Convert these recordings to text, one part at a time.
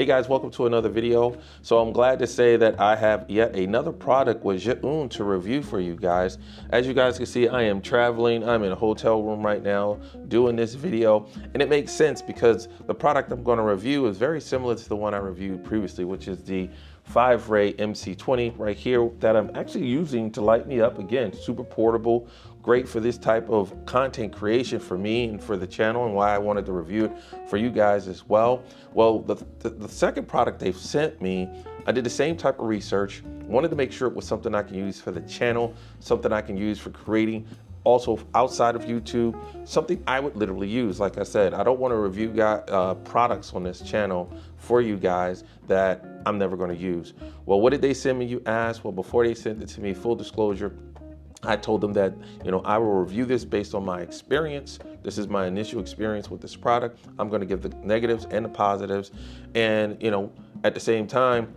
Hey guys, welcome to another video. So I'm glad to say that I have yet another product with Zhiyun to review for you guys. As you guys can see, I am traveling. I'm in a hotel room right now doing this video, and it makes sense because the product I'm going to review is very similar to the one I reviewed previously, which is the 5-ray MC20 right here that I'm actually using to light me up. Again, super portable, great for this type of content creation for me and for the channel, and why I wanted to review it for you guys as well. Well, the second product they've sent me, I did the same type of research, wanted to make sure it was something I can use for the channel, something I can use for creating also outside of YouTube, something I would literally use. Like I said, I don't want to review products on this channel for you guys that I'm never going to use. Well, what did they send me, you ask? Well, before they sent it to me, full disclosure, I told them that, I will review this based on my experience. This is my initial experience with this product. I'm going to give the negatives and the positives. And, at the same time,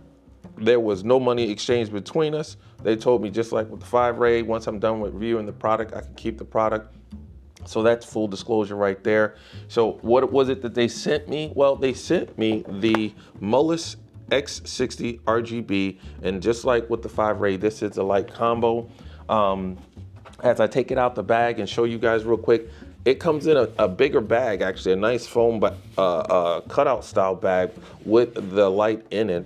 there was no money exchanged between us. They told me, just like with the 5-ray, once I'm done with reviewing the product, I can keep the product. So that's full disclosure right there. So what was it that they sent me? Well, they sent me the Molus X60 RGB. And just like with the 5-ray, this is a light combo. As I take it out the bag and show you guys real quick, it comes in a bigger bag, actually, a nice foam cutout style bag with the light in it.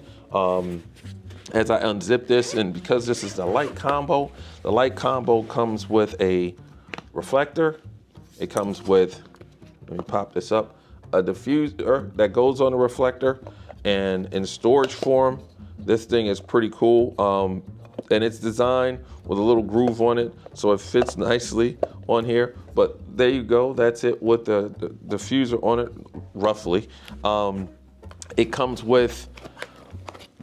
As I unzip this, and because this is the light combo comes with a reflector. It comes with, let me pop this up, a diffuser that goes on the reflector, and in storage form, this thing is pretty cool. And it's designed with a little groove on it, so it fits nicely on here. But there you go, that's it with the diffuser on it, roughly. It comes with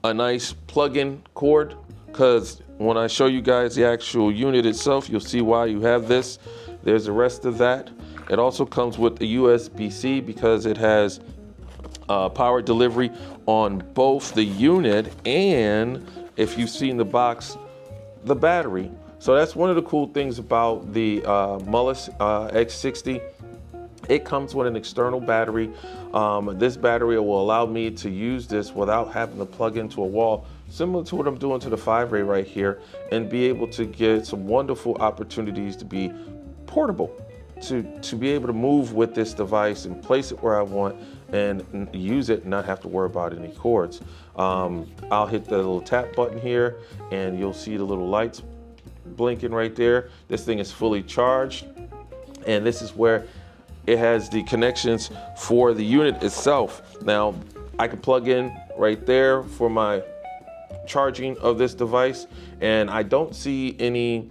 a nice plug-in cord, because when I show you guys the actual unit itself, you'll see why you have this. There's the rest of that. It also comes with the USB-C because it has power delivery on both the unit and, if you've seen the box, the battery. So that's one of the cool things about the Molus X60. It comes with an external battery. This battery will allow me to use this without having to plug into a wall, similar to what I'm doing to the 5-ray right here, and be able to get some wonderful opportunities to be portable, to be able to move with this device and place it where I want and use it and not have to worry about any cords. I'll hit the little tap button here and you'll see the little lights blinking right there. This thing is fully charged, and this is where it has the connections for the unit itself. Now, I can plug in right there for my charging of this device, and I don't see any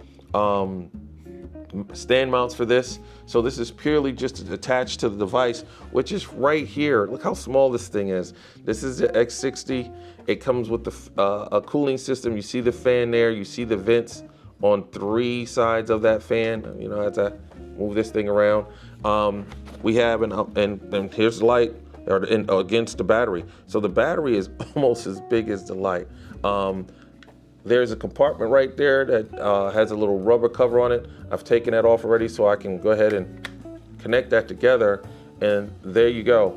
stand mounts for this. So this is purely just attached to the device, which is right here. Look how small this thing is. This is the X60. It comes with a cooling system. You see the fan there. You see the vents on 3 sides of that fan. As I move this thing around, we have and here's the light against the battery. So the battery is almost as big as the light. There's a compartment right there that has a little rubber cover on it. I've taken that off already, so I can go ahead and connect that together, and there you go.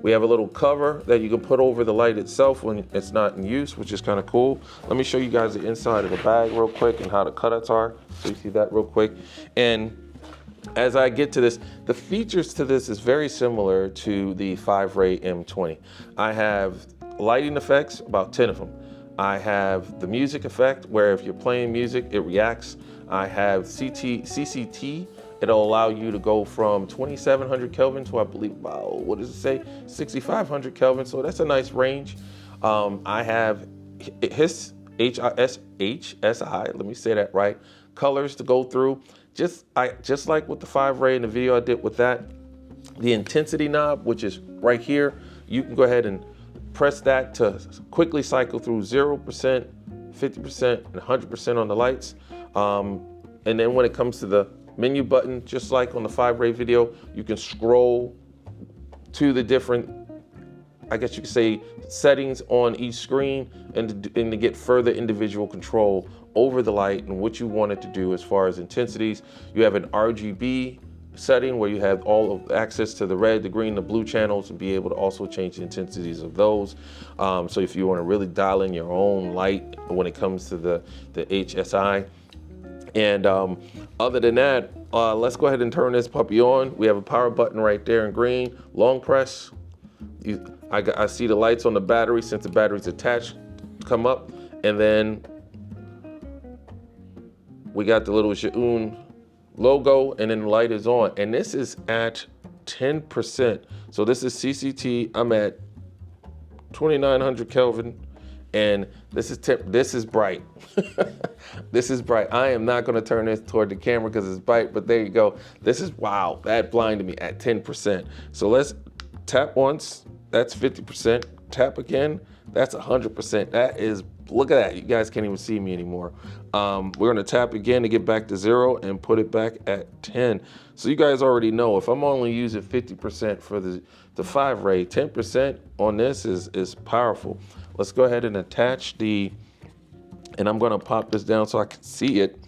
We have a little cover that you can put over the light itself when it's not in use, which is kind of cool. Let me show you guys the inside of the bag real quick and how the cutouts are, so you see that real quick. And as I get to this, the features to this is very similar to the 5-ray M20. I have lighting effects, about 10 of them. I have the music effect, where if you're playing music, it reacts. I have CCT. It'll allow you to go from 2700 Kelvin to, I believe, about, what does it say? 6500 Kelvin. So that's a nice range. I have HSI, let me say that right, colors to go through. Just like with the 5-ray in the video I did with that, the intensity knob, which is right here, you can go ahead and press that to quickly cycle through 0%, 50%, and 100% on the lights. And then when it comes to the menu button, just like on the 5-ray video, you can scroll to the different, I guess you could say, settings on each screen, and to get further individual control over the light and what you want it to do as far as intensities. You have an RGB setting where you have all of access to the red, the green, the blue channels, and be able to also change the intensities of those. So if you want to really dial in your own light when it comes to the HSI. And other than that, let's go ahead and turn this puppy on. We have a power button right there in green. Long press. I see the lights on the battery, since the battery's attached, come up. And then we got the little Zhiyun logo, and then the light is on. And this is at 10%. So this is CCT. I'm at 2900 Kelvin. And this is bright. This is bright. I am not gonna turn this toward the camera because it's bright, but there you go. This is, wow, that blinded me at 10%. So let's tap once, that's 50%. Tap again, that's 100%. That is, look at that. You guys can't even see me anymore. We're gonna tap again to get back to 0 and put it back at 10. So you guys already know, if I'm only using 50% for the 5-ray, 10% on this is powerful. Let's go ahead and attach and I'm gonna pop this down so I can see it.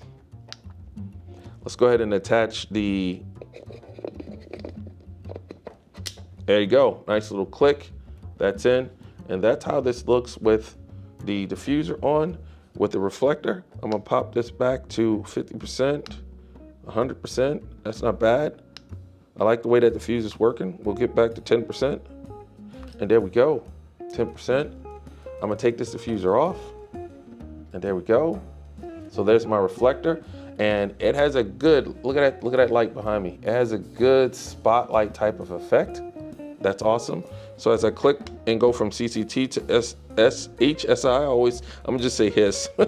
Let's go ahead and attach there you go, nice little click, that's in. And that's how this looks with the diffuser on. With the reflector, I'm gonna pop this back to 50%, 100%, that's not bad. I like the way that diffuser's working. We'll get back to 10%, and there we go, 10%. I'm gonna take this diffuser off, and there we go. So there's my reflector, and it has a good, look at that light behind me. It has a good spotlight type of effect. That's awesome. So as I click and go from CCT to HSI, I'm gonna just say HIS. I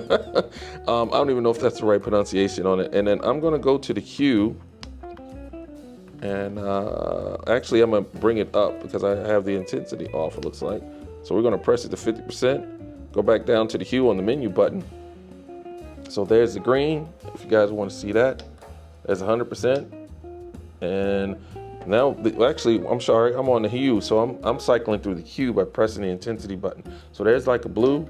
don't even know if that's the right pronunciation on it. And then I'm gonna go to the hue, and actually I'm gonna bring it up because I have the intensity off, it looks like. So we're gonna press it to 50%, go back down to the hue on the menu button. So there's the green, if you guys wanna see that. There's 100%. And now, actually, I'm sorry, I'm on the hue. So I'm cycling through the hue by pressing the intensity button. So there's like a blue,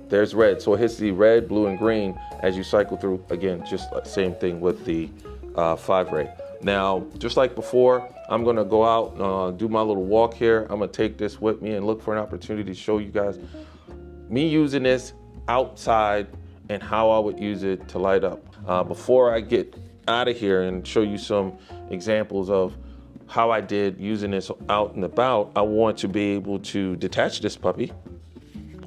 there's red. So it hits the red, blue, and green as you cycle through. Again, just the same thing with the 5-ray. Now, just like before, I'm gonna go out, do my little walk here. I'm gonna take this with me and look for an opportunity to show you guys me using this outside and how I would use it to light up. Before I get out of here and show you some examples of how I did using this out and about, I want to be able to detach this puppy.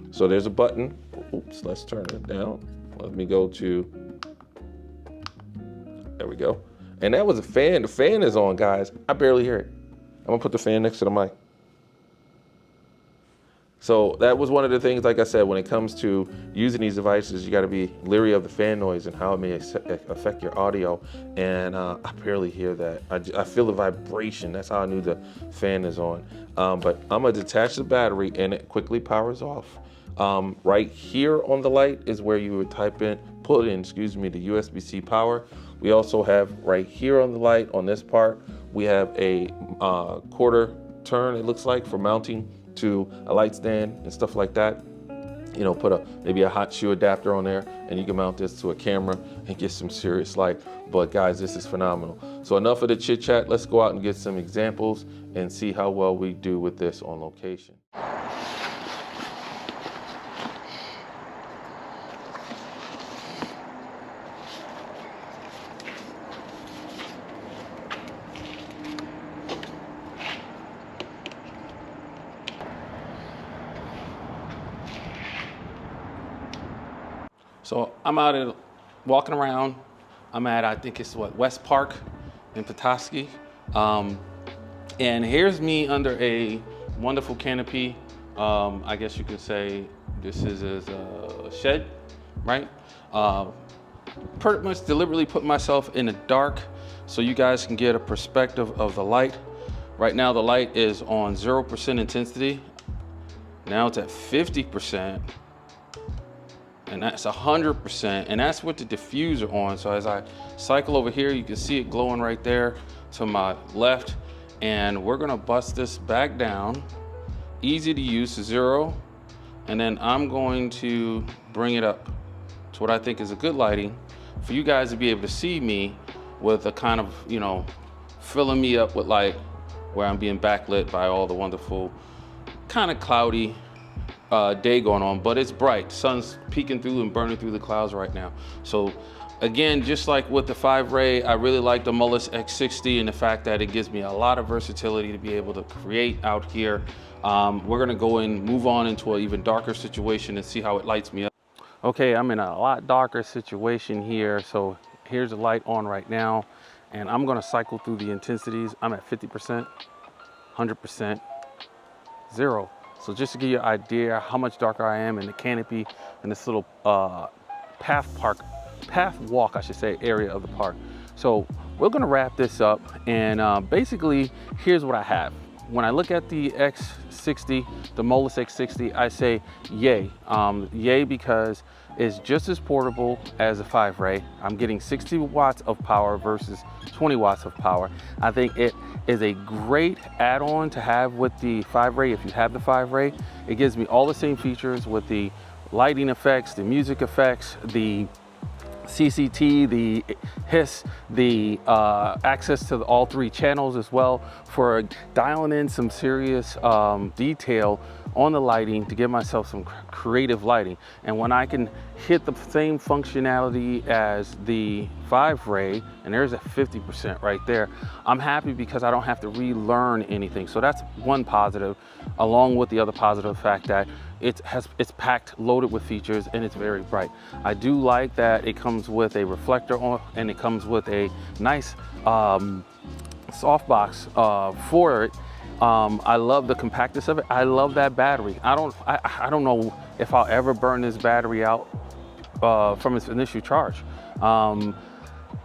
So there's a button. Oops, let's turn it down. Let me go to, there we go. And that was a fan. The fan is on, guys. I barely hear it. I'm gonna put the fan next to the mic. So that was one of the things, like I said, when it comes to using these devices, you gotta be leery of the fan noise and how it may affect your audio. And I barely hear that. I feel the vibration. That's how I knew the fan is on. But I'm gonna detach the battery and it quickly powers off. Right here on the light is where you would put in, the USB-C power. We also have right here on the light, on this part, we have a quarter turn, it looks like, for mounting to a light stand and stuff like that. You know, put maybe a hot shoe adapter on there, and you can mount this to a camera and get some serious light. But guys, this is phenomenal. So enough of the chit chat. Let's go out and get some examples and see how well we do with this on location. So I'm out walking around. I'm at, I think it's West Park in Petoskey. And here's me under a wonderful canopy. I guess you could say this is a shed, right? Pretty much deliberately put myself in the dark so you guys can get a perspective of the light. Right now the light is on 0% intensity. Now it's at 50%. And that's 100%, and that's with the diffuser on. So as I cycle over here, you can see it glowing right there to my left. And we're gonna bust this back down, easy to use, to 0. And then I'm going to bring it up to what I think is a good lighting for you guys to be able to see me with a kind of, filling me up with light where I'm being backlit by all the wonderful, kind of cloudy day going on, but it's bright. Sun's peeking through and burning through the clouds right now. So again, just like with the 5-ray, I really like the Molus X60 and the fact that it gives me a lot of versatility to be able to create out here. We're gonna go and move on into an even darker situation and see how it lights me up. Okay, I'm in a lot darker situation here. So here's the light on right now, and I'm gonna cycle through the intensities. I'm at 50%, 100%, 0. So just to give you an idea how much darker I am in the canopy and this little path walk, I should say, area of the park. So we're gonna wrap this up, and basically here's what I have. When I look at the X60, the Molus X60, I say yay. Yay because it's just as portable as a 5-ray. I'm getting 60 watts of power versus 20 watts of power. I think it is a great add-on to have with the 5-ray. If you have the 5-ray, it gives me all the same features with the lighting effects, the music effects, the CCT, the hiss, the access to all 3 channels as well, for dialing in some serious detail on the lighting to give myself some creative lighting. And when I can hit the same functionality as the 5-ray, and there's a 50% right there, I'm happy because I don't have to relearn anything. So that's one positive, along with the other positive fact that it's packed, loaded with features, and it's very bright. I do like that it comes with a reflector on, and it comes with a nice softbox for it. I love the compactness of it. I love that battery. I don't know if I'll ever burn this battery out from its initial charge.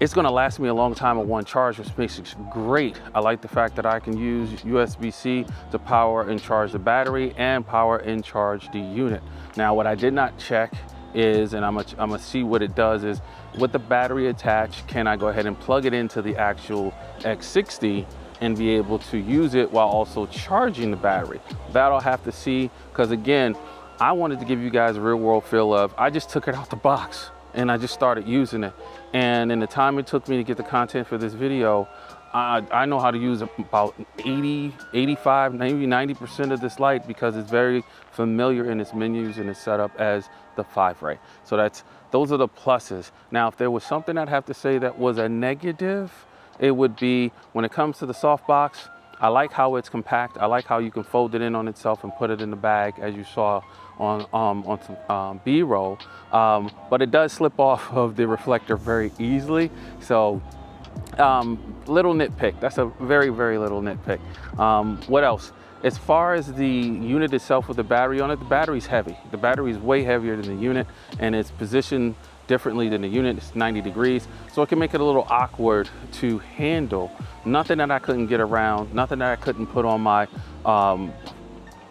It's gonna last me a long time on one charge, which makes it great. I like the fact that I can use USB-C to power and charge the battery and power and charge the unit. Now, what I did not check is, and I'm gonna see what it does, is with the battery attached, can I go ahead and plug it into the actual X60 and be able to use it while also charging the battery? That I'll have to see, because again, I wanted to give you guys a real world feel of, I just took it out the box and I just started using it. And in the time it took me to get the content for this video, I know how to use about 80, 85, maybe 90% of this light because it's very familiar in its menus and its setup as the 5-ray. So those are the pluses. Now, if there was something I'd have to say that was a negative, it would be when it comes to the softbox. I like how it's compact. I like how you can fold it in on itself and put it in the bag, as you saw on some B-roll. But it does slip off of the reflector very easily. So little nitpick. That's a very, very little nitpick. What else? As far as the unit itself with the battery on it, the battery's heavy. The battery is way heavier than the unit, and it's positioned differently than the unit. It's 90 degrees, so it can make it a little awkward to handle. Nothing that I couldn't get around, nothing that I couldn't put on my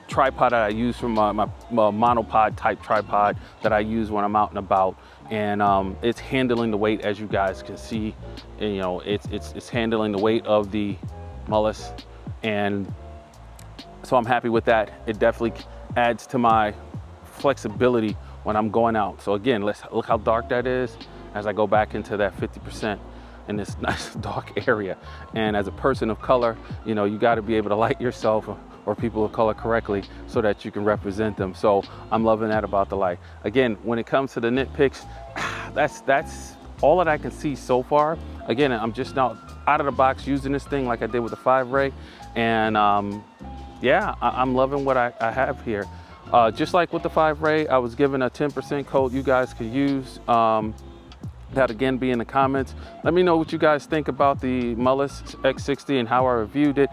tripod that I use from my monopod type tripod that I use when I'm out and about. And it's handling the weight, as you guys can see. And, you know, it's handling the weight of the Molus, and so I'm happy with that. It definitely adds to my flexibility when I'm going out. So again, let's look how dark that is as I go back into that 50% in this nice dark area. And as a person of color, you know, you got to be able to light yourself or people of color correctly so that you can represent them. So I'm loving that about the light. Again, when it comes to the nitpicks, that's all that I can see so far. Again, I'm just now out of the box using this thing like I did with the 5-ray. And yeah, I'm loving what I have here. Just like with the 5-ray, I was given a 10% code you guys could use. That again be in the comments. Let me know what you guys think about the Molus X60 and how I reviewed it.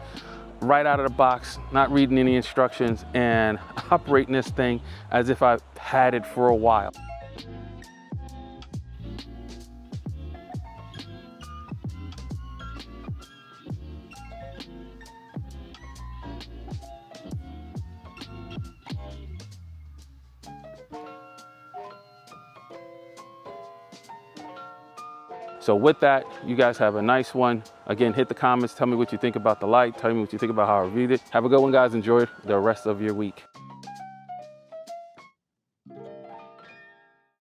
Right out of the box, not reading any instructions, and operating this thing as if I've had it for a while. So with that, you guys have a nice one. Again, hit the comments, tell me what you think about the light, tell me what you think about how I reviewed it. Have a good one, guys. Enjoy the rest of your week.